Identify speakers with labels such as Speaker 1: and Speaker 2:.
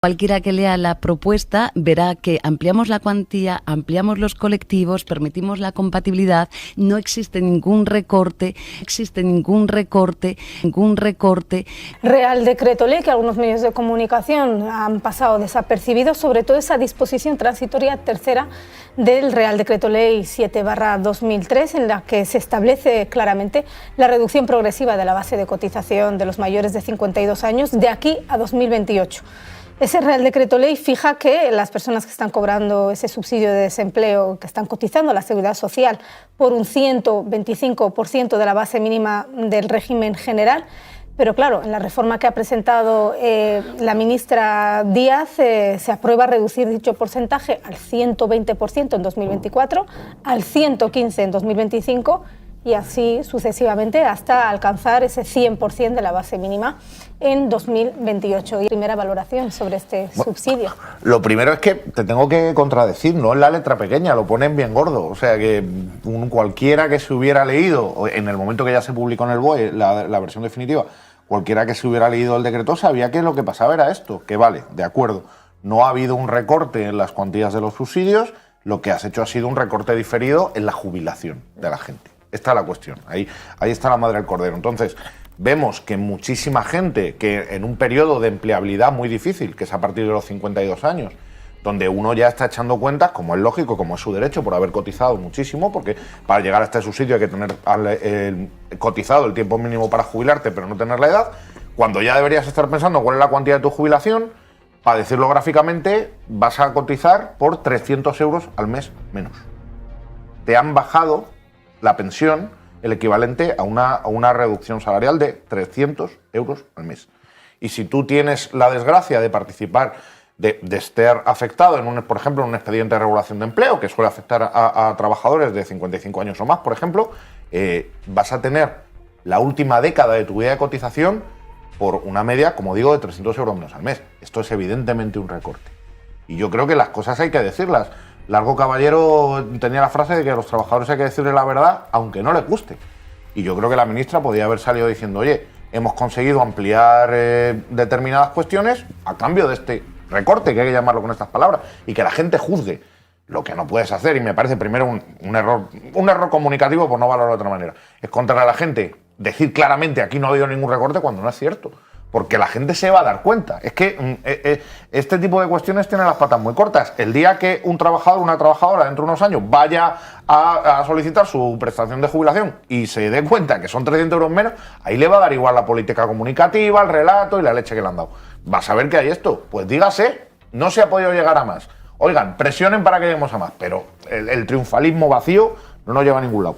Speaker 1: Cualquiera que lea la propuesta verá que ampliamos la cuantía, ampliamos los colectivos, permitimos la compatibilidad, no existe ningún recorte,
Speaker 2: Real Decreto Ley que algunos medios de comunicación han pasado desapercibidos, sobre todo esa disposición transitoria tercera del Real Decreto Ley 7/2003, en la que se establece claramente la reducción progresiva de la base de cotización de los mayores de 52 años de aquí a 2028. Ese Real Decreto Ley fija que las personas que están cobrando ese subsidio de desempleo, que están cotizando a la Seguridad Social por un 125% de la base mínima del régimen general, pero claro, en la reforma que ha presentado la ministra Díaz se aprueba reducir dicho porcentaje al 120% en 2024, al 115% en 2025 y así sucesivamente hasta alcanzar ese 100% de la base mínima en 2028. Y primera valoración sobre este subsidio.
Speaker 3: Lo primero es que te tengo que contradecir, no es la letra pequeña, lo ponen bien gordo. O sea que cualquiera que se hubiera leído, en el momento que ya se publicó en el BOE la versión definitiva, cualquiera que se hubiera leído el decreto sabía que lo que pasaba era esto, que vale, de acuerdo, no ha habido un recorte en las cuantías de los subsidios, lo que has hecho ha sido un recorte diferido en la jubilación de la gente. Esta es la cuestión, ahí está la madre del cordero. Entonces, vemos que muchísima gente que en un periodo de empleabilidad muy difícil, que es a partir de los 52 años, donde uno ya está echando cuentas, como es lógico, como es su derecho, por haber cotizado muchísimo, porque para llegar a este subsidio hay que tener cotizado el tiempo mínimo para jubilarte, pero no tener la edad, cuando ya deberías estar pensando cuál es la cuantía de tu jubilación, para decirlo gráficamente, vas a cotizar por 300 euros al mes menos. Te han bajado la pensión, el equivalente a una reducción salarial de 300 euros al mes. Y si tú tienes la desgracia de participar, de estar afectado, por ejemplo, en un expediente de regulación de empleo, que suele afectar a trabajadores de 55 años o más, por ejemplo, vas a tener la última década de tu vida de cotización por una media, como digo, de 300 euros menos al mes. Esto es evidentemente un recorte. Y yo creo que las cosas hay que decirlas. Largo Caballero tenía la frase de que a los trabajadores hay que decirle la verdad, aunque no les guste. Y yo creo que la ministra podía haber salido diciendo, oye, hemos conseguido ampliar determinadas cuestiones a cambio de este recorte, que hay que llamarlo con estas palabras, y que la gente juzgue. Lo que no puedes hacer, y me parece primero un error comunicativo, por no valorarlo de otra manera, es contra la gente decir claramente aquí no ha habido ningún recorte cuando no es cierto. Porque la gente se va a dar cuenta. Es que este tipo de cuestiones tienen las patas muy cortas. El día que un trabajador o una trabajadora dentro de unos años vaya a solicitar su prestación de jubilación y se dé cuenta que son 300 euros menos, ahí le va a dar igual la política comunicativa, el relato y la leche que le han dado. ¿Va a saber que hay esto? Pues dígase, no se ha podido llegar a más. Oigan, presionen para que lleguemos a más, pero el triunfalismo vacío no nos lleva a ningún lado.